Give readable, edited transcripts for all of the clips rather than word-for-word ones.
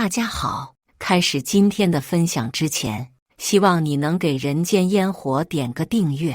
大家好，开始今天的分享之前，希望你能给人间烟火点个订阅，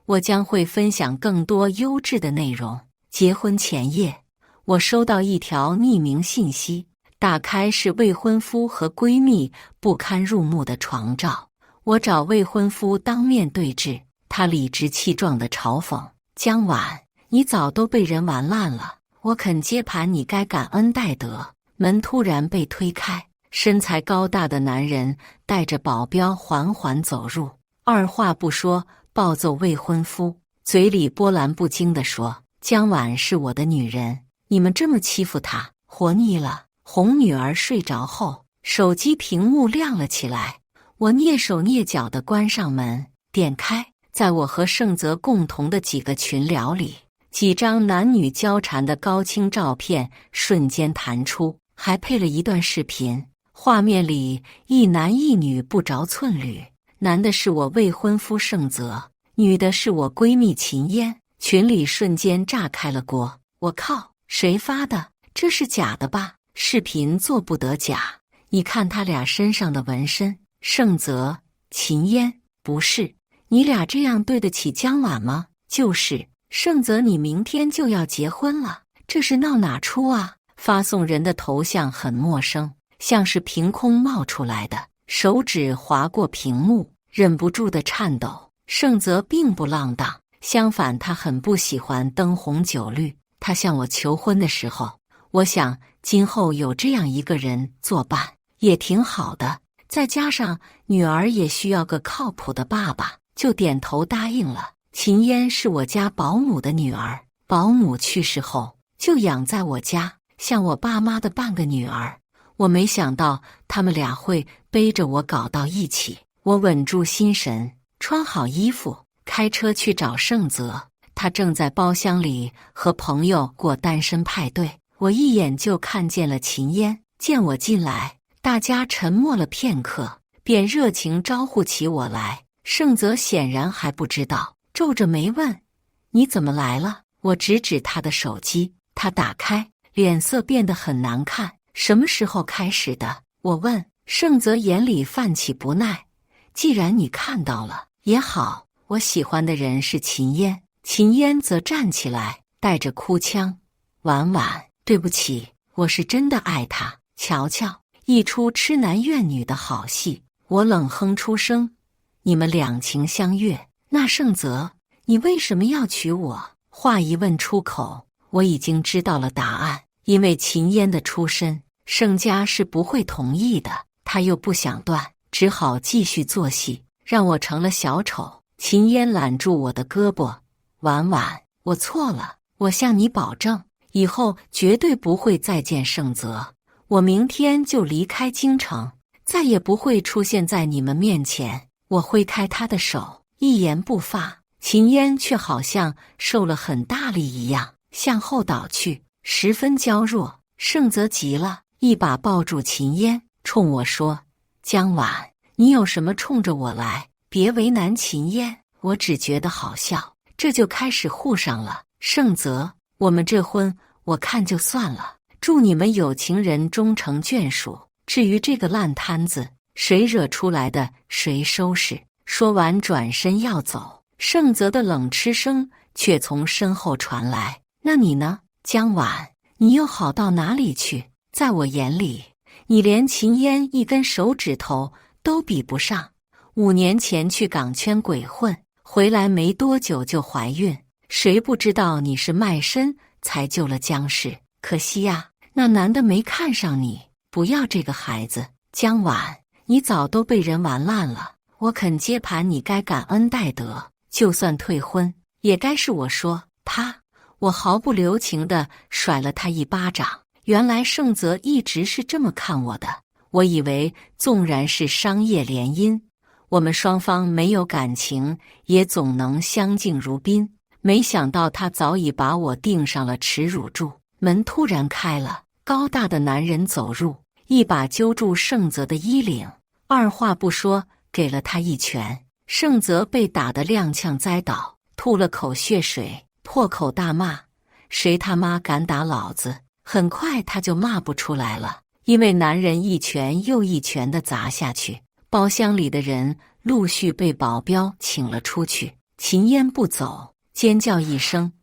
我将会分享更多优质的内容。结婚前夜，我收到一条匿名信息，打开是未婚夫和闺蜜不堪入目的床照。我找未婚夫当面对质，他理直气壮地嘲讽：江晚，你早都被人玩烂了，我肯接盘，你该感恩戴德。门突然被推开，身材高大的男人带着保镖缓缓走入，二话不说暴揍未婚夫，嘴里波澜不惊地说：江晚是我的女人，你们这么欺负她，活腻了。哄女儿睡着后，手机屏幕亮了起来，我蹑手蹑脚地关上门，点开，在我和盛泽共同的几个群聊里，几张男女交缠的高清照片瞬间弹出，还配了一段视频，画面里一男一女不着寸缕，男的是我未婚夫盛泽，女的是我闺蜜秦嫣。群里瞬间炸开了锅，我靠，谁发的？这是假的吧？视频做不得假，你看他俩身上的纹身，盛泽、秦嫣，不是，你俩这样对得起江晚吗？就是，盛泽你明天就要结婚了，这是闹哪出啊？发送人的头像很陌生，像是凭空冒出来的，手指划过屏幕，忍不住的颤抖。盛泽并不浪荡，相反他很不喜欢灯红酒绿。他向我求婚的时候，我想今后有这样一个人作伴也挺好的，再加上女儿也需要个靠谱的爸爸，就点头答应了。秦嫣是我家保姆的女儿，保姆去世后就养在我家，像我爸妈的半个女儿。我没想到他们俩会背着我搞到一起，我稳住心神，穿好衣服，开车去找盛泽。他正在包厢里和朋友过单身派对，我一眼就看见了秦嫣。见我进来，大家沉默了片刻，便热情招呼起我来。盛泽显然还不知道，皱着眉问：你怎么来了？我指指他的手机，他打开，脸色变得很难看。什么时候开始的？我问。盛泽眼里泛起不耐，既然你看到了也好，我喜欢的人是秦嫣。秦嫣则站起来，带着哭腔：婉婉，对不起，我是真的爱他。瞧瞧，一出痴男怨女的好戏。我冷哼出声：你们两情相悦，那盛泽，你为什么要娶我？话一问出口，我已经知道了答案。因为秦嫣的出身，盛家是不会同意的。他又不想断，只好继续做戏，让我成了小丑。秦嫣揽住我的胳膊：婉婉，我错了，我向你保证，以后绝对不会再见盛泽。我明天就离开京城，再也不会出现在你们面前。我挥开他的手，一言不发。秦嫣却好像受了很大力一样，向后倒去，十分娇弱。盛泽急了，一把抱住秦嫣，冲我说：江晚，你有什么冲着我来，别为难秦嫣。我只觉得好笑，这就开始互上了。盛泽，我们这婚我看就算了，祝你们有情人终成眷属。至于这个烂摊子，谁惹出来的谁收拾。说完转身要走，盛泽的冷嗤声却从身后传来：那你呢，江晚？你又好到哪里去？在我眼里，你连秦嫣一根手指头都比不上。5年前去港圈鬼混，回来没多久就怀孕，谁不知道你是卖身才救了江氏？可惜呀，那男的没看上你，不要这个孩子。江晚，你早都被人玩烂了，我肯接盘，你该感恩戴德。就算退婚，也该是我说他。我毫不留情地甩了他一巴掌。原来盛泽一直是这么看我的，我以为纵然是商业联姻，我们双方没有感情，也总能相敬如宾。没想到他早已把我钉上了耻辱柱。门突然开了，高大的男人走入，一把揪住盛泽的衣领，二话不说给了他一拳。盛泽被打得踉跄栽倒，吐了口血水，破口大骂：谁他妈敢打老子！很快他就骂不出来了，因为男人一拳又一拳地砸下去，包厢里的人陆续被保镖请了出去。秦烟不走，尖叫一声：“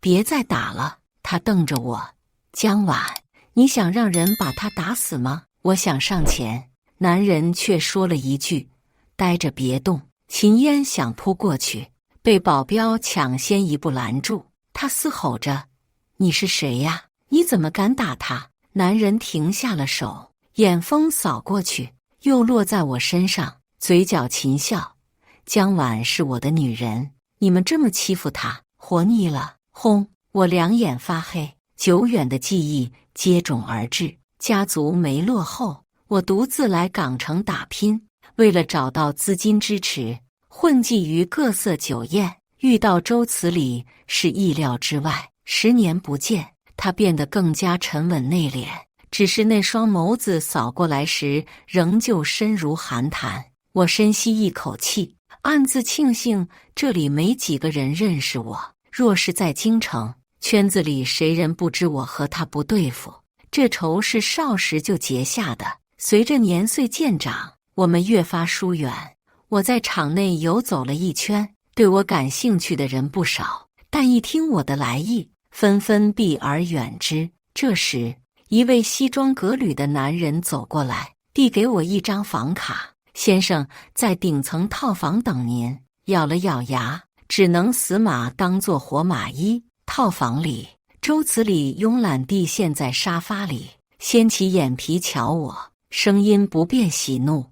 别再打了！”他瞪着我：“江晚，你想让人把他打死吗？”我想上前，男人却说了一句：“待着别动。”秦烟想扑过去，被保镖抢先一步拦住。他嘶吼着：“你是谁呀？你怎么敢打他？”男人停下了手，眼风扫过去，又落在我身上，嘴角噙笑：“江晚是我的女人，你们这么欺负她，活腻了。”轰！我两眼发黑，久远的记忆接踵而至。家族没落后，我独自来港城打拼，为了找到资金支持，混迹于各色酒宴。遇到周慈礼是意料之外，10年不见，他变得更加沉稳内敛，只是那双眸子扫过来时，仍旧深如寒潭。我深吸一口气，暗自庆幸这里没几个人认识我。若是在京城，圈子里谁人不知我和他不对付？这仇是少时就结下的，随着年岁渐长，我们越发疏远。我在场内游走了一圈，对我感兴趣的人不少，但一听我的来意，纷纷避而远之。这时，一位西装革履的男人走过来，递给我一张房卡：“先生在顶层套房等您。”咬了咬牙，只能死马当作活马医。套房里，周慈礼慵懒地陷在沙发里，掀起眼皮瞧我，声音不变喜怒：“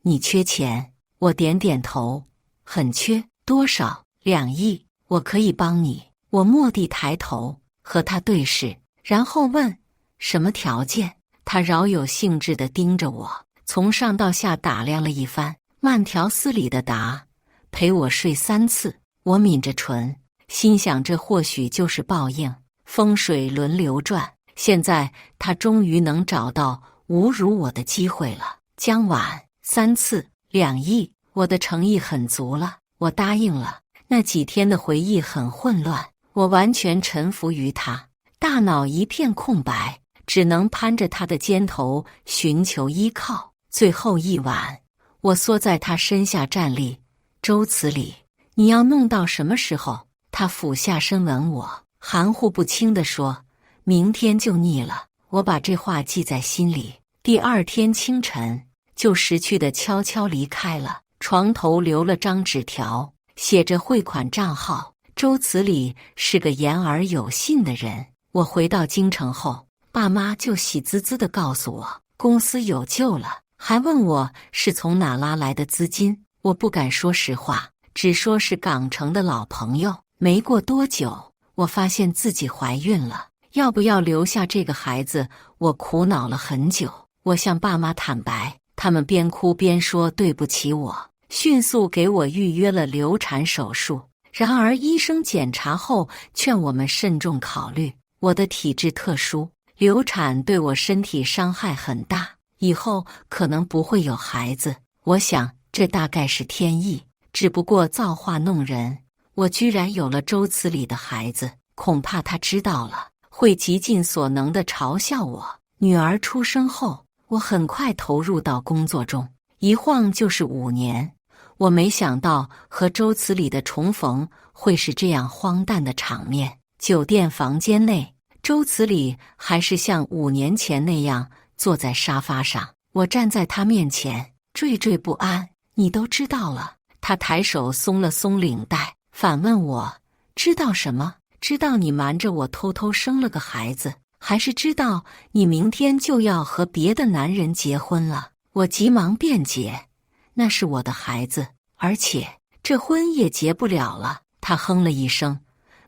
你缺钱？”我点点头：“很缺。”“多少？”“2亿。”“我可以帮你。”我蓦地抬头和他对视，然后问：“什么条件？”他饶有兴致地盯着我，从上到下打量了一番，慢条斯理地答：“陪我睡3次。”我抿着唇，心想这或许就是报应，风水轮流转。现在他终于能找到侮辱我的机会了。江晚，3次，2亿，我的诚意很足了，我答应了。那几天的回忆很混乱，我完全臣服于他，大脑一片空白，只能攀着他的肩头寻求依靠。最后一晚，我缩在他身下站立：“周慈礼，你要弄到什么时候？”他俯下身吻我，含糊不清地说：“明天就腻了。”我把这话记在心里。第2天清晨，就识趣地悄悄离开了。床头留了张纸条，写着汇款账号。周慈礼是个言而有信的人。我回到京城后，爸妈就喜滋滋地告诉我公司有救了，还问我是从哪拉来的资金。我不敢说实话，只说是港城的老朋友。没过多久，我发现自己怀孕了。要不要留下这个孩子，我苦恼了很久。我向爸妈坦白，他们边哭边说对不起我，迅速给我预约了流产手术。然而医生检查后劝我们慎重考虑，我的体质特殊，流产对我身体伤害很大，以后可能不会有孩子。我想这大概是天意，只不过造化弄人，我居然有了周慈礼的孩子，恐怕他知道了，会极尽所能地嘲笑我。女儿出生后，我很快投入到工作中，一晃就是5年。我没想到和周慈礼的重逢会是这样荒诞的场面。酒店房间内，周慈礼还是像5年前那样坐在沙发上，我站在他面前，惴惴不安。你都知道了？他抬手松了松领带，反问我：知道什么？知道你瞒着我偷偷生了个孩子，还是知道你明天就要和别的男人结婚了？我急忙辩解：那是我的孩子，而且这婚也结不了了。他哼了一声：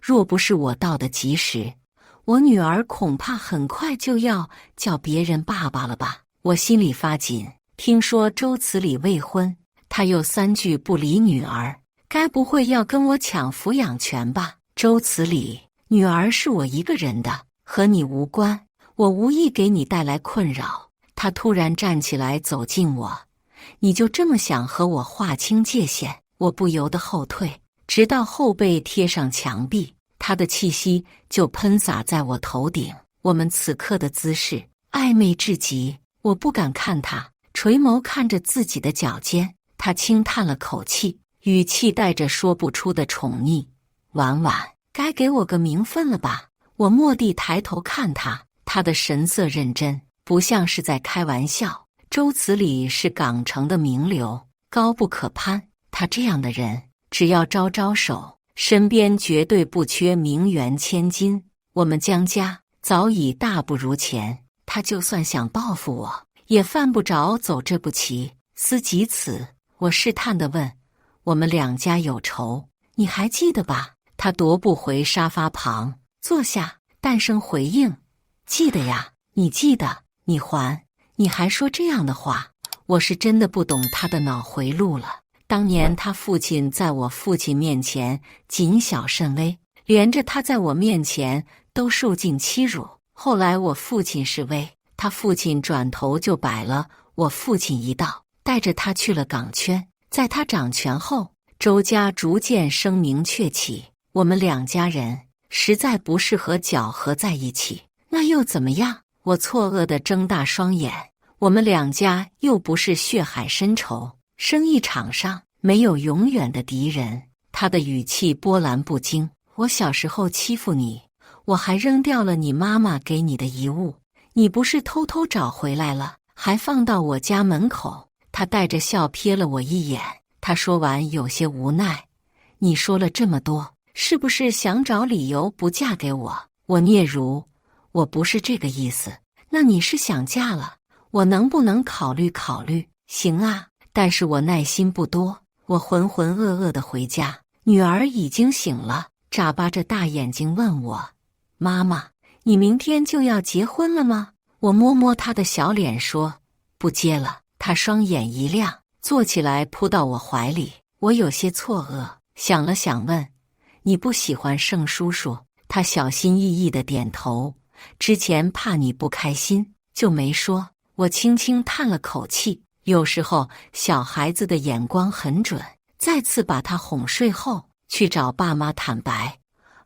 若不是我到得及时，我女儿恐怕很快就要叫别人爸爸了吧。我心里发紧，听说周慈礼未婚，他又3句不离女儿，该不会要跟我抢抚养权吧？周慈礼，女儿是我一个人的，和你无关，我无意给你带来困扰。他突然站起来走近我：你就这么想和我划清界限？我不由得后退，直到后背贴上墙壁，他的气息就喷洒在我头顶。我们此刻的姿势暧昧至极，我不敢看他，垂眸看着自己的脚尖。他轻叹了口气，语气带着说不出的宠溺。婉婉，该给我个名分了吧？我蓦地抬头看他，他的神色认真，不像是在开玩笑。周慈里是港城的名流，高不可攀。他这样的人，只要招招手，身边绝对不缺名媛千金。我们江家早已大不如前，他就算想报复我，也犯不着走这步棋。思及此，我试探地问：我们两家有仇，你还记得吧？他踱步回沙发旁坐下，淡声回应：记得呀。你记得？你还说这样的话？我是真的不懂他的脑回路了。当年他父亲在我父亲面前谨小慎微，连着他在我面前都受尽欺辱。后来我父亲示威，他父亲转头就摆了我父亲一道，带着他去了港圈。在他掌权后，周家逐渐声名鹊起，我们两家人实在不适合搅合在一起。那又怎么样？我错愕地睁大双眼。我们两家又不是血海深仇，生意场上没有永远的敌人。他的语气波澜不惊。我小时候欺负你，我还扔掉了你妈妈给你的遗物，你不是偷偷找回来了，还放到我家门口。他带着笑瞥了我一眼，他说完有些无奈：你说了这么多，是不是想找理由不嫁给我？我嗫嚅：我不是这个意思。那你是想嫁了，我能不能考虑考虑？行啊，但是我耐心不多。我浑浑噩噩地回家，女儿已经醒了，眨巴着大眼睛问我：妈妈，你明天就要结婚了吗？我摸摸她的小脸说：不结了。她双眼一亮，坐起来扑到我怀里。我有些错愕，想了想问：你不喜欢盛叔叔？她小心翼翼地点头。之前怕你不开心，就没说。我轻轻叹了口气，有时候小孩子的眼光很准。再次把他哄睡后，去找爸妈坦白。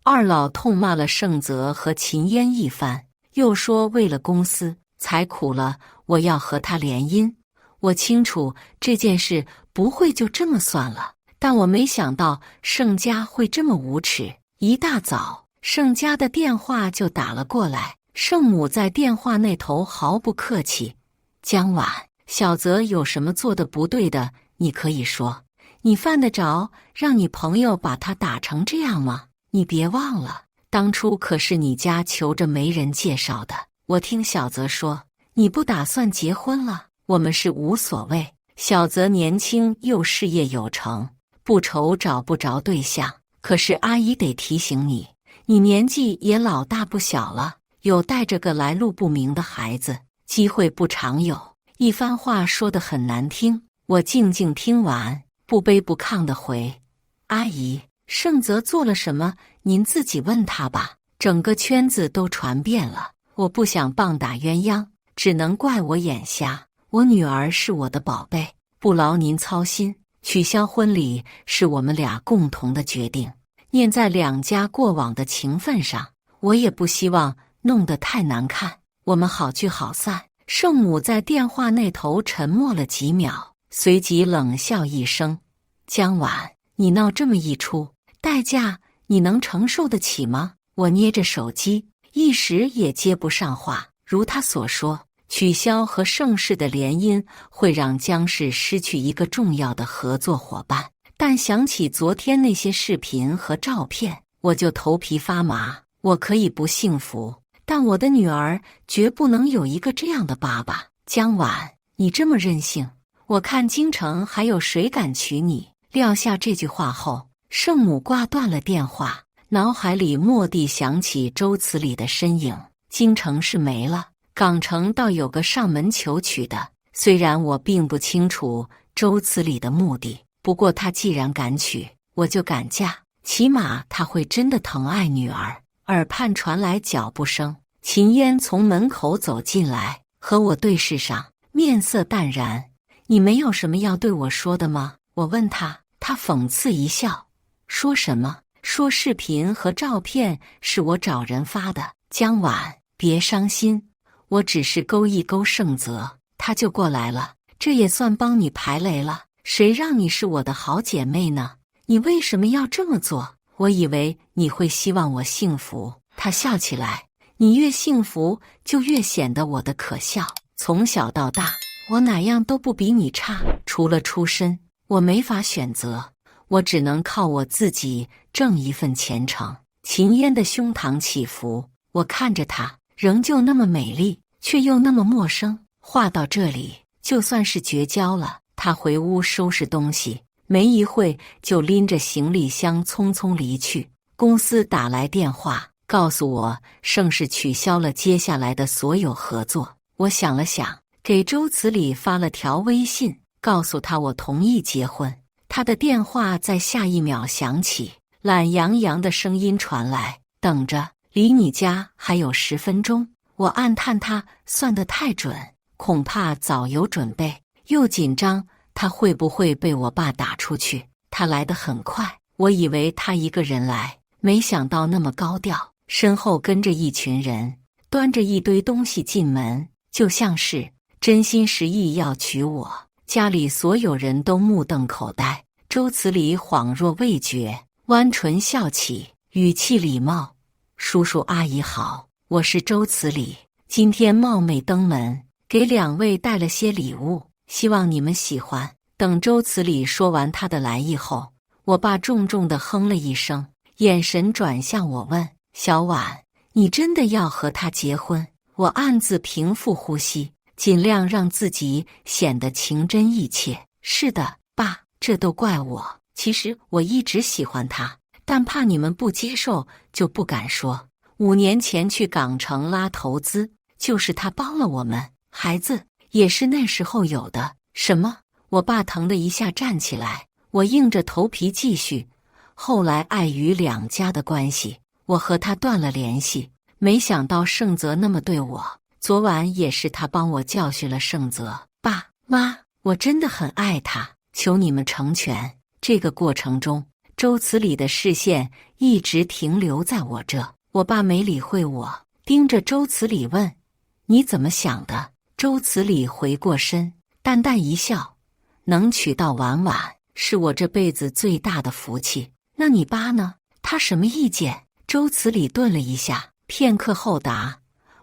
二老痛骂了盛泽和秦嫣一番，又说为了公司才苦了我要和他联姻。我清楚这件事不会就这么算了，但我没想到盛家会这么无耻。一大早，盛家的电话就打了过来，盛母在电话那头毫不客气：江晚，小泽有什么做的不对的，你可以说。你犯得着让你朋友把他打成这样吗？你别忘了，当初可是你家求着没人介绍的。我听小泽说，你不打算结婚了，我们是无所谓。小泽年轻又事业有成，不愁找不着对象。可是阿姨得提醒你，你年纪也老大不小了，有带着个来路不明的孩子，机会不常有。一番话说得很难听，我静静听完，不卑不亢地回：阿姨，盛泽做了什么，您自己问他吧。整个圈子都传遍了，我不想棒打鸳鸯，只能怪我眼瞎。我女儿是我的宝贝，不劳您操心。取消婚礼是我们俩共同的决定，念在两家过往的情分上，我也不希望弄得太难看。我们好聚好散。盛母在电话那头沉默了几秒，随即冷笑一声：江晚，你闹这么一出，代价你能承受得起吗？我捏着手机，一时也接不上话。如他所说，取消和盛氏的联姻会让江氏失去一个重要的合作伙伴，但想起昨天那些视频和照片，我就头皮发麻。我可以不幸福，但我的女儿绝不能有一个这样的爸爸。江晚，你这么任性，我看京城还有谁敢娶你？撂下这句话后，盛母挂断了电话，脑海里蓦地想起周慈里的身影。京城是没了，港城倒有个上门求娶的。虽然我并不清楚周慈里的目的，不过他既然敢娶，我就敢嫁，起码他会真的疼爱女儿。耳畔传来脚步声，秦嫣从门口走进来，和我对视上，面色淡然。你没有什么要对我说的吗？我问他，他讽刺一笑，说什么？说视频和照片是我找人发的。江晚，别伤心，我只是勾一勾盛泽，他就过来了，这也算帮你排雷了。谁让你是我的好姐妹呢？你为什么要这么做？我以为你会希望我幸福。他笑起来，你越幸福，就越显得我的可笑。从小到大，我哪样都不比你差，除了出身，我没法选择，我只能靠我自己挣一份前程。秦嫣的胸膛起伏，我看着她，仍旧那么美丽，却又那么陌生。话到这里，就算是绝交了。她回屋收拾东西，没一会就拎着行李箱匆匆离去。公司打来电话，告诉我盛世取消了接下来的所有合作。我想了想，给周慈礼发了条微信，告诉他我同意结婚。他的电话在下一秒响起，懒洋洋的声音传来：等着，离你家还有10分钟。我暗叹他算得太准，恐怕早有准备，又紧张他会不会被我爸打出去。他来得很快，我以为他一个人来，没想到那么高调，身后跟着一群人，端着一堆东西进门，就像是真心实意要娶我。家里所有人都目瞪口呆。周慈礼恍若未觉，弯唇笑起，语气礼貌：叔叔阿姨好，我是周慈礼，今天冒昧登门，给2位带了些礼物，希望你们喜欢。等周慈礼说完他的来意后，我爸重重地哼了一声，眼神转向我问：小婉，你真的要和他结婚？我暗自平复呼吸，尽量让自己显得情真意切。是的，爸，这都怪我。其实我一直喜欢他，但怕你们不接受，就不敢说。5年前去港城拉投资，就是他帮了我们。孩子也是那时候有的。什么？我爸疼的一下站起来，我硬着头皮继续。后来碍于2家的关系，我和他断了联系。没想到盛泽那么对我，昨晚也是他帮我教训了盛泽。爸妈，我真的很爱他，求你们成全。这个过程中，周慈礼的视线一直停留在我这。我爸没理会我，盯着周慈礼问：你怎么想的？周慈礼回过身，淡淡一笑：能娶到婉婉，是我这辈子最大的福气。那你爸呢？他什么意见？周慈礼顿了一下，片刻后答：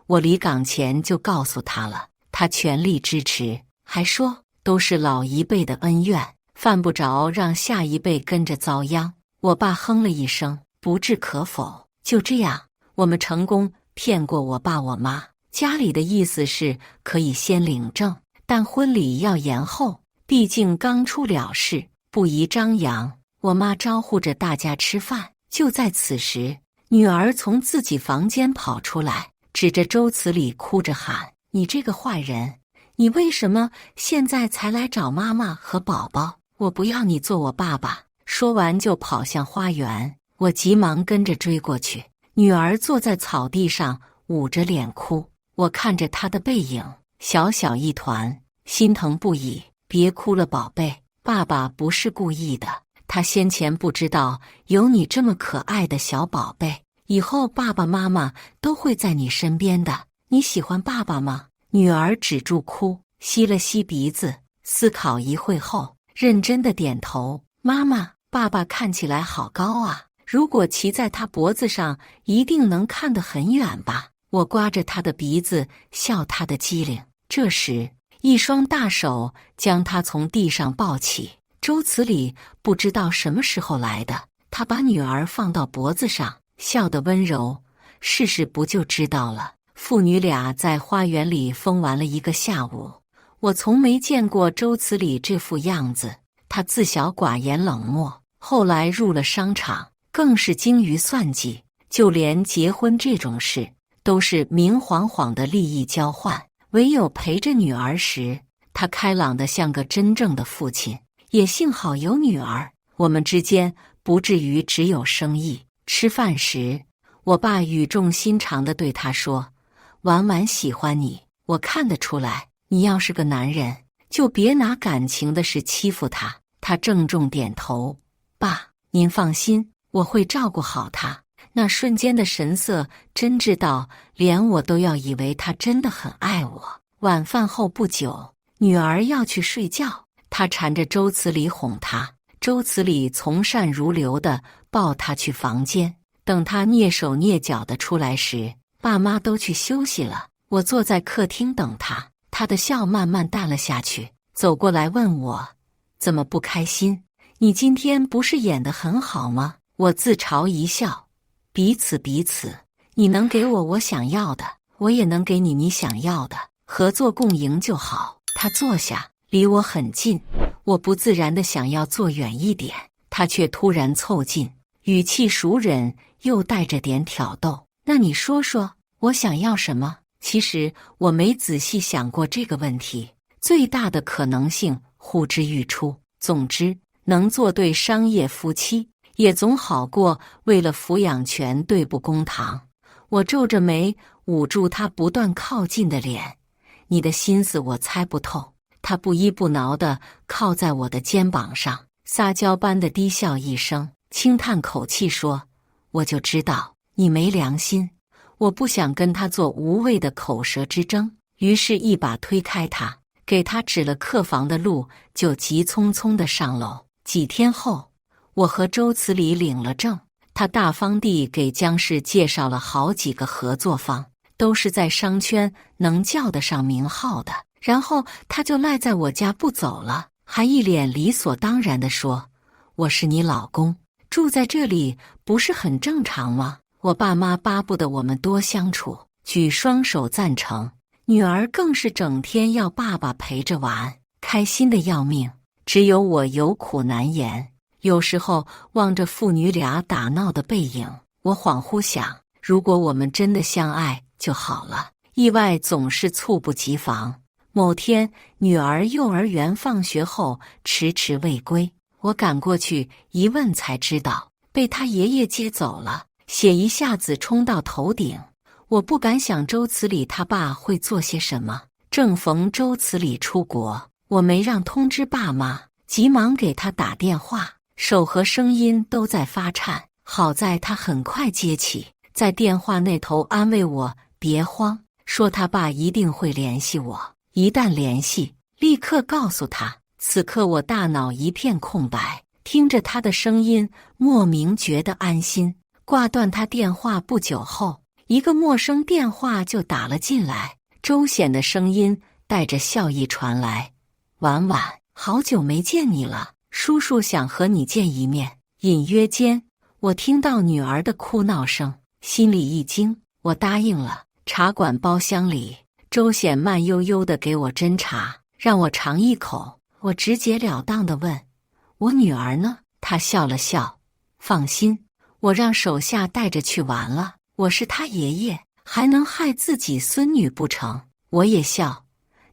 我离港前就告诉他了，他全力支持，还说都是老一辈的恩怨，犯不着让下一辈跟着遭殃。我爸哼了一声，不置可否。就这样，我们成功骗过我爸我妈。家里的意思是可以先领证，但婚礼要延后，毕竟刚出了事，不宜张扬。我妈招呼着大家吃饭。就在此时，女儿从自己房间跑出来，指着周慈礼哭着喊：你这个坏人，你为什么现在才来找妈妈和宝宝？我不要你做我爸爸！说完就跑向花园，我急忙跟着追过去。女儿坐在草地上捂着脸哭，我看着她的背影，小小一团，心疼不已。别哭了，宝贝，爸爸不是故意的，他先前不知道有你这么可爱的小宝贝，以后爸爸妈妈都会在你身边的。你喜欢爸爸吗？女儿止住哭，吸了吸鼻子，思考一会后，认真的点头。妈妈，爸爸看起来好高啊，如果骑在他脖子上，一定能看得很远吧？我刮着他的鼻子，笑他的机灵。这时，一双大手将他从地上抱起。周慈礼不知道什么时候来的，他把女儿放到脖子上，笑得温柔。试试不就知道了。父女俩在花园里疯玩了一个下午。我从没见过周慈礼这副样子，他自小寡言冷漠，后来入了商场，更是精于算计，就连结婚这种事都是明晃晃的利益交换。唯有陪着女儿时，他开朗得像个真正的父亲。也幸好有女儿，我们之间不至于只有生意。吃饭时，我爸语重心长地对他说：婉婉喜欢你，我看得出来，你要是个男人，就别拿感情的事欺负她。他郑重点头：爸，您放心，我会照顾好她。那瞬间的神色真挚到连我都要以为他真的很爱我。晚饭后不久，女儿要去睡觉，她缠着周慈礼哄她。周慈礼从善如流地抱她去房间。等她蹑手蹑脚地出来时，爸妈都去休息了。我坐在客厅等她，她的笑慢慢淡了下去，走过来问我：怎么不开心？你今天不是演得很好吗？我自嘲一笑，彼此，你能给我想要的，我也能给你想要的，合作共赢就好。他坐下，离我很近，我不自然地想要坐远一点，他却突然凑近，语气熟稔又带着点挑逗。那你说说，我想要什么？其实我没仔细想过这个问题，最大的可能性呼之欲出。总之，能做对商业夫妻，也总好过为了抚养权对簿公堂。我皱着眉，捂住他不断靠近的脸。你的心思我猜不透。他不依不挠地靠在我的肩膀上，撒娇般的低笑一声，轻叹口气说：我就知道你没良心。我不想跟他做无谓的口舌之争，于是一把推开他，给他指了客房的路，就急匆匆地上楼。几天后，我和周慈礼领了证，他大方地给江氏介绍了好几个合作方，都是在商圈能叫得上名号的。然后他就赖在我家不走了，还一脸理所当然地说：我是你老公，住在这里不是很正常吗？我爸妈巴不得我们多相处，举双手赞成。女儿更是整天要爸爸陪着玩，开心的要命。只有我有苦难言。有时候望着父女俩打闹的背影，我恍惚想，如果我们真的相爱就好了。意外总是猝不及防。某天，女儿幼儿园放学后迟迟未归，我赶过去一问才知道，被她爷爷接走了，血一下子冲到头顶。我不敢想周慈礼他爸会做些什么。正逢周慈礼出国，我没让通知爸妈，急忙给他打电话，手和声音都在发颤。好在他很快接起，在电话那头安慰我别慌，说他爸一定会联系我，一旦联系，立刻告诉他。此刻我大脑一片空白，听着他的声音，莫名觉得安心。挂断他电话不久后，一个陌生电话就打了进来，周显的声音带着笑意传来：婉婉，好久没见你了，叔叔想和你见一面。隐约间，我听到女儿的哭闹声，心里一惊，我答应了。茶馆包厢里，周显慢悠悠地给我斟茶，让我尝一口。我直截了当地问：我女儿呢？他笑了笑：放心，我让手下带着去玩了。我是他爷爷，还能害自己孙女不成？我也笑：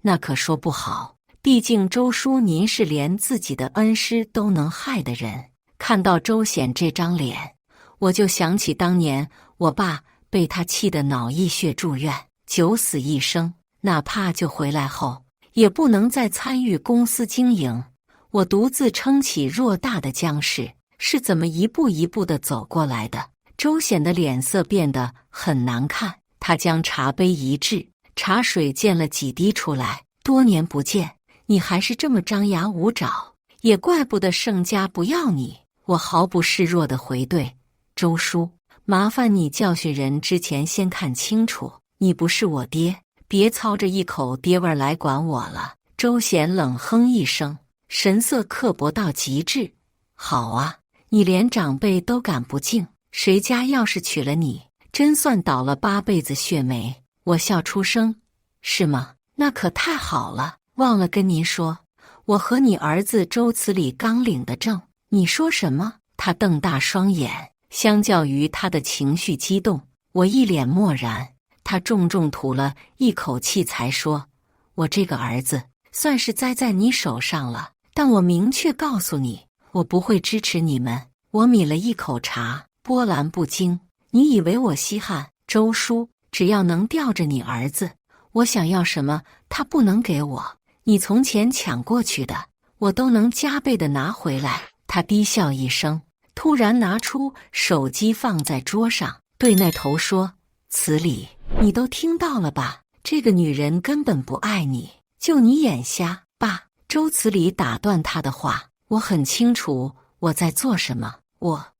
那可说不好，毕竟周叔您是连自己的恩师都能害的人。看到周显这张脸，我就想起当年我爸被他气得脑溢血住院，九死一生，哪怕救回来后，也不能再参与公司经营。我独自撑起偌大的江氏，是怎么一步一步地走过来的？周显的脸色变得很难看，他将茶杯一掷，茶水溅了几滴出来。多年不见，你还是这么张牙舞爪，也怪不得盛家不要你。我毫不示弱地回怼：周叔，麻烦你教训人之前先看清楚，你不是我爹，别操着一口爹味来管我了。周显冷哼一声，神色刻薄到极致：好啊，你连长辈都敢不敬，谁家要是娶了你，真算倒了8辈子血霉。我笑出声：是吗？那可太好了。忘了跟您说，我和你儿子周慈礼刚领的证。你说什么？他瞪大双眼，相较于他的情绪激动，我一脸漠然。他重重吐了一口气才说：我这个儿子算是栽在你手上了，但我明确告诉你，我不会支持你们。我抿了一口茶，波澜不惊。你以为我稀罕？周叔，只要能吊着你儿子，我想要什么他不能给我，你从前抢过去的，我都能加倍的拿回来。他低笑一声，突然拿出手机放在桌上，对那头说：“慈理，你都听到了吧？这个女人根本不爱你，就你眼瞎。”爸，周慈理打断他的话：“我很清楚我在做什么。”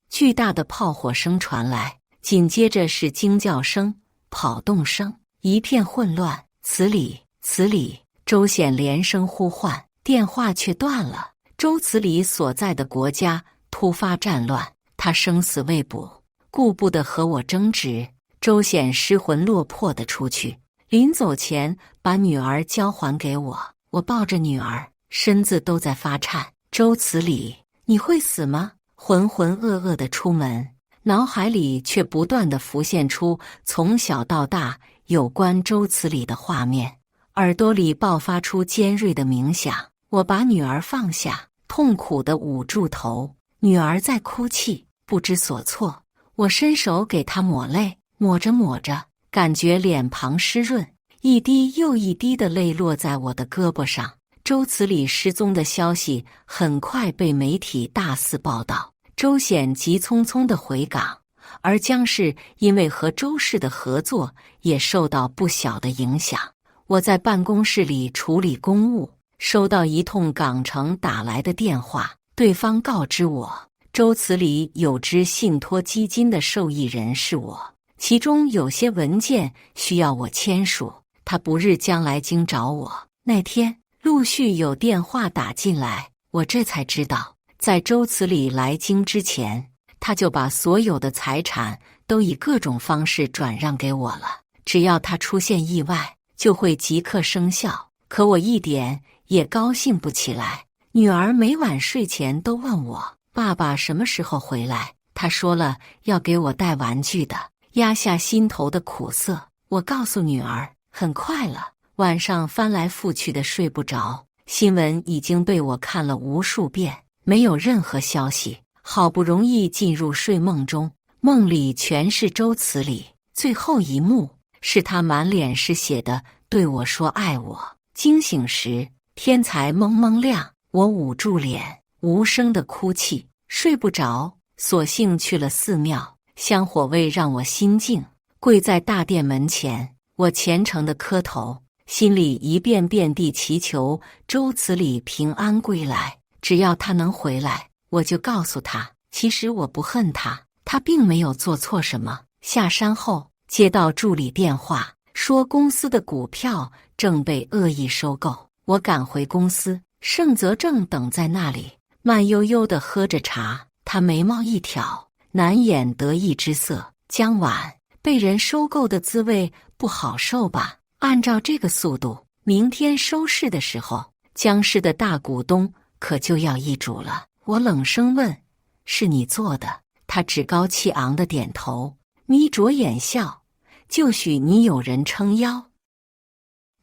巨大的炮火声传来，紧接着是惊叫声、跑动声，一片混乱。慈理，慈理！周显连声呼唤，电话却断了。周慈理所在的国家突发战乱，他生死未卜，顾不得和我争执。周显失魂落魄地出去，临走前把女儿交还给我。我抱着女儿，身子都在发颤。周慈理，你会死吗？浑浑噩噩地出门，脑海里却不断地浮现出从小到大有关周慈理的画面，耳朵里爆发出尖锐的鸣响。我把女儿放下，痛苦地捂住头，女儿在哭泣，不知所措。我伸手给她抹泪，抹着抹着，感觉脸庞湿润，一滴又一滴的泪落在我的胳膊上。周慈理失踪的消息很快被媒体大肆报道，周显急匆匆地回港，而江氏因为和周氏的合作也受到不小的影响。我在办公室里处理公务，收到一通港城打来的电话，对方告知我，周慈理有支信托基金的受益人是我，其中有些文件需要我签署，他不日将来京找我。那天陆续有电话打进来，我这才知道，在周慈理来京之前，他就把所有的财产都以各种方式转让给我了，只要他出现意外，就会即刻生效。可我一点也高兴不起来，女儿每晚睡前都问我爸爸什么时候回来，他说了要给我带玩具的，压下心头的苦涩。我告诉女儿很快了，晚上翻来覆去的睡不着，新闻已经被我看了无数遍，没有任何消息。好不容易进入睡梦中，梦里全是周慈理，最后一幕是他满脸是血的对我说爱我。惊醒时天才蒙蒙亮，我捂住脸无声的哭泣，睡不着，索性去了寺庙，香火味让我心静，跪在大殿门前，我虔诚的磕头，心里一遍遍地祈求周慈理平安归来。只要他能回来，我就告诉他，其实我不恨他，他并没有做错什么。下山后接到助理电话，说公司的股票正被恶意收购。我赶回公司，盛泽正等在那里，慢悠悠地喝着茶，他眉毛一挑，难掩得意之色。江晚，被人收购的滋味不好受吧？按照这个速度，明天收市的时候，江氏的大股东可就要易主了。我冷声问：“是你做的？”他趾高气昂地点头，眯着眼笑：“就许你有人撑腰。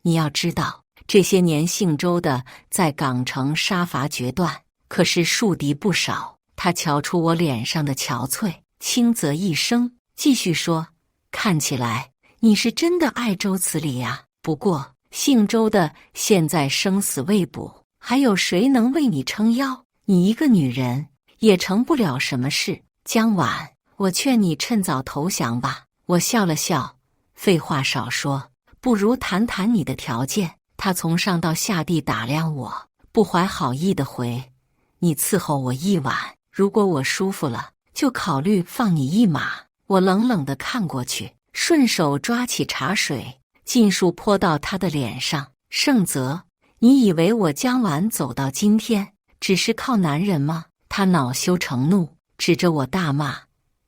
你要知道，这些年姓周的在港城杀伐决断，可是树敌不少。”他瞧出我脸上的憔悴，轻啧一声，继续说：“看起来你是真的爱周慈理呀。不过姓周的现在生死未卜，还有谁能为你撑腰？你一个女人也成不了什么事。江晚，我劝你趁早投降吧。”我笑了笑，废话少说，不如谈谈你的条件。他从上到下地打量我，不怀好意地回：“你伺候我一晚，如果我舒服了，就考虑放你一马。”我冷冷地看过去，顺手抓起茶水，尽数泼到他的脸上。“盛泽，你以为我江晚走到今天只是靠男人吗？”他恼羞成怒，指着我大骂：“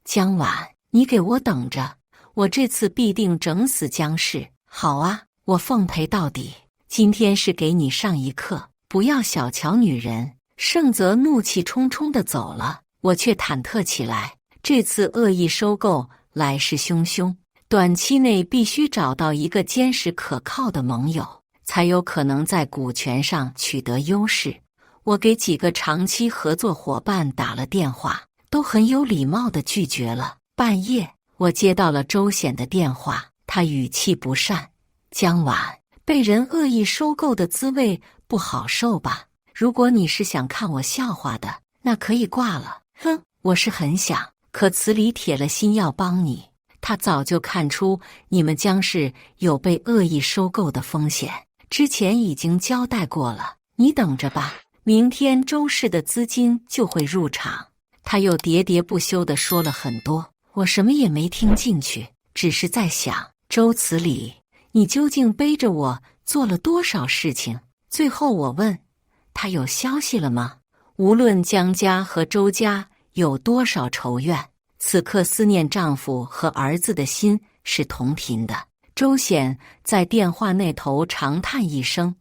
江晚，你给我等着！我这次必定整死江氏。”“好啊，我奉陪到底。今天是给你上一课，不要小瞧女人。”盛泽怒气冲冲地走了，我却忐忑起来。这次恶意收购来势汹汹，短期内必须找到一个坚实可靠的盟友，才有可能在股权上取得优势。我给几个长期合作伙伴打了电话，都很有礼貌地拒绝了。半夜，我接到了周显的电话，他语气不善：“江晚，被人恶意收购的滋味不好受吧？如果你是想看我笑话的，那可以挂了。”“哼！”我是很想，可词里铁了心要帮你。他早就看出你们江氏有被恶意收购的风险，之前已经交代过了，你等着吧，明天周氏的资金就会入场。他又喋喋不休地说了很多，我什么也没听进去，只是在想，周词里，你究竟背着我做了多少事情？最后我问，他有消息了吗？无论江家和周家有多少仇怨，此刻思念丈夫和儿子的心是同频的。周显在电话那头长叹一声，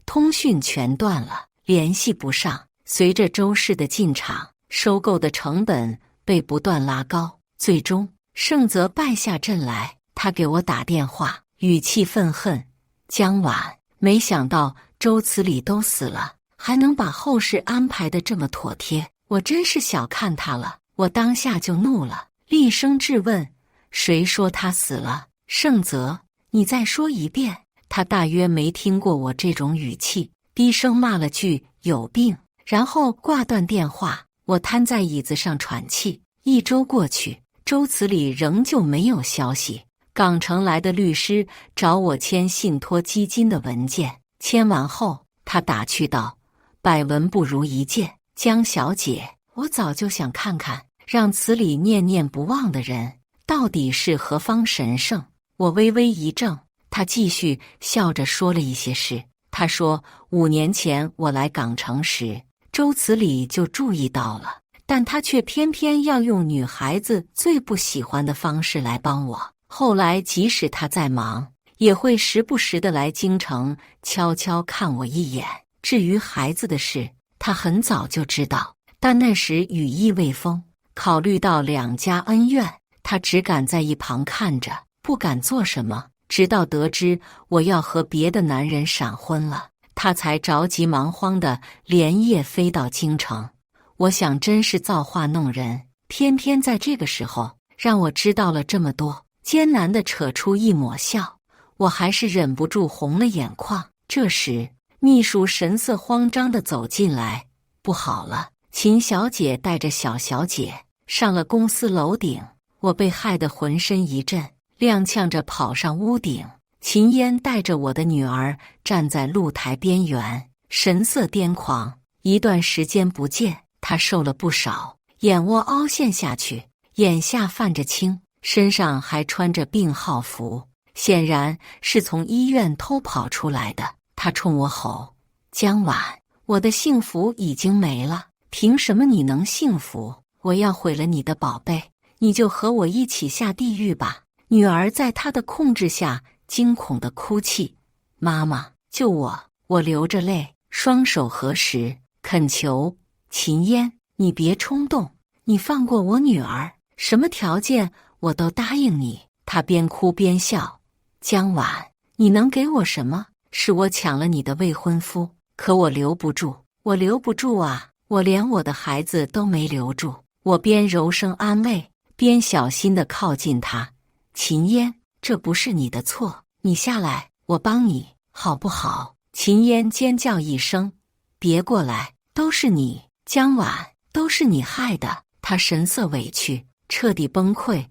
通讯全断了，联系不上。随着周氏的进场，收购的成本被不断拉高，最终盛泽败下阵来。他给我打电话，语气愤恨：江晚，没想到周词里都死了，还能把后事安排得这么妥帖，我真是小看他了。我当下就怒了，厉声质问：谁说他死了？盛泽，你再说一遍。他大约没听过我这种语气，低声骂了句有病，然后挂断电话。我瘫在椅子上喘气。1周过去，周词里仍旧没有消息。港城来的律师找我签信托基金的文件，签完后，他打趣道：百闻不如一见，江小姐，我早就想看看，让词里念念不忘的人到底是何方神圣。我微微一怔，他继续笑着说了一些事。他说5年前我来港城时，周词里就注意到了，但他却偏偏要用女孩子最不喜欢的方式来帮我。后来即使他在忙，也会时不时地来京城悄悄看我一眼。至于孩子的事，他很早就知道，但那时羽翼未丰，考虑到2家恩怨，他只敢在一旁看着，不敢做什么。直到得知我要和别的男人闪婚了，他才着急忙慌地连夜飞到京城。我想真是造化弄人，偏偏在这个时候让我知道了这么多，艰难地扯出一抹笑，我还是忍不住红了眼眶。这时秘书神色慌张地走进来：不好了，秦小姐带着小小姐上了公司楼顶。我被害得浑身一震，踉跄着跑上屋顶。秦嫣带着我的女儿站在露台边缘，神色癫狂。一段时间不见，她瘦了不少，眼窝凹陷下去，眼下泛着青，身上还穿着病号服，显然是从医院偷跑出来的。她冲我吼：江晚，我的幸福已经没了，凭什么你能幸福？我要毁了你的宝贝，你就和我一起下地狱吧！女儿在他的控制下惊恐地哭泣：妈妈，救我！我流着泪，双手合十，恳求：秦嫣，你别冲动，你放过我女儿，什么条件我都答应你。她边哭边笑：江晚，你能给我什么？是我抢了你的未婚夫，可我留不住，我留不住啊！我连我的孩子都没留住。我边柔声安慰，边小心地靠近她：秦嫣，这不是你的错，你下来，我帮你，好不好？秦嫣尖叫一声：别过来，都是你，江晚，都是你害的。她神色委屈，彻底崩溃：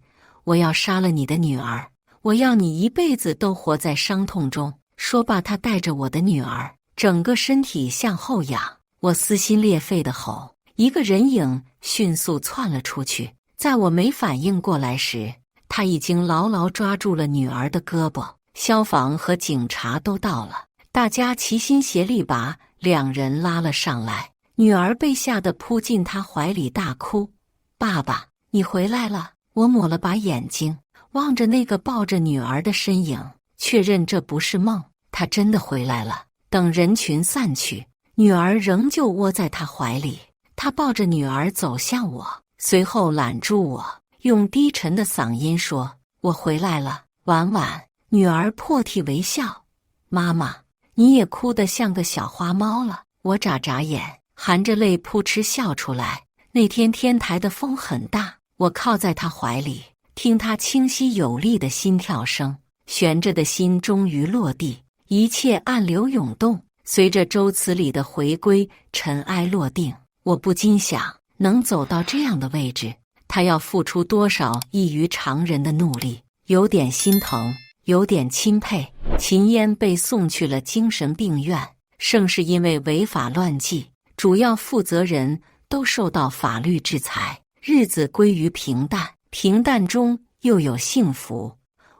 我要杀了你的女儿，我要你一辈子都活在伤痛中。说罢，她带着我的女儿，整个身体向后仰。我撕心裂肺地吼，一个人影迅速窜了出去。在我没反应过来时，他已经牢牢抓住了女儿的胳膊。消防和警察都到了，大家齐心协力把2人拉了上来。女儿被吓得扑进他怀里大哭：爸爸，你回来了！我抹了把眼睛，望着那个抱着女儿的身影，确认这不是梦，他真的回来了。等人群散去，女儿仍旧窝在他怀里，他抱着女儿走向我，随后揽住我，用低沉的嗓音说：我回来了，婉婉。女儿破涕为笑：妈妈，你也哭得像个小花猫了。我眨眨眼，含着泪扑哧笑出来。那天天台的风很大，我靠在他怀里，听他清晰有力的心跳声，悬着的心终于落地，一切暗流涌动。随着周词里的回归，尘埃落定，我不禁想，能走到这样的位置，他要付出多少异于常人的努力？有点心疼，有点钦佩。秦嫣被送去了精神病院，盛是因为违法乱纪，主要负责人都受到法律制裁，日子归于平淡，平淡中又有幸福。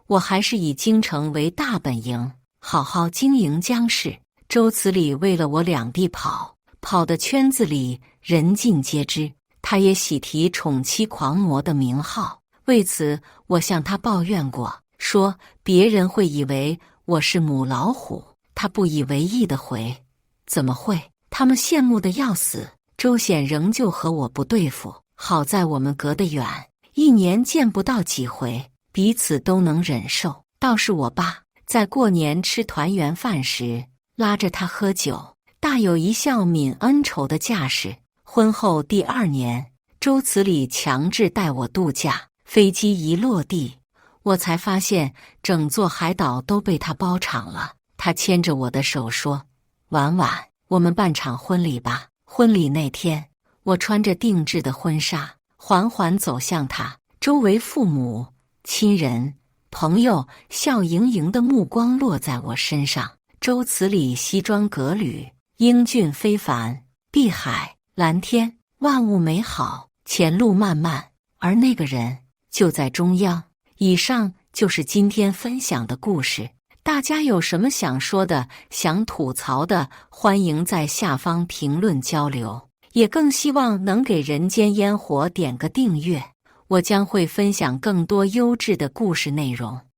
我还是以京城为大本营，好好经营江氏。周慈里为了我两地跑的圈子里人尽皆知，他也喜提宠妻狂魔的名号。为此我向他抱怨过，说别人会以为我是母老虎。他不以为意地回，怎么会，他们羡慕得要死。周显仍旧和我不对付，好在我们隔得远，一年见不到几回，彼此都能忍受。倒是我爸在过年吃团圆饭时拉着他喝酒，大有一笑泯恩仇的架势。婚后第2年，周慈里强制带我度假，飞机一落地，我才发现整座海岛都被他包场了。他牵着我的手说，婉婉，我们办场婚礼吧。婚礼那天，我穿着定制的婚纱缓缓走向他，周围父母、亲人、朋友笑盈盈的目光落在我身上。周慈里西装革履，英俊非凡，碧海蓝天，万物美好，前路漫漫，而那个人就在中央。以上就是今天分享的故事，大家有什么想说的、想吐槽的，欢迎在下方评论交流，也更希望能给人间烟火点个订阅，我将会分享更多优质的故事内容。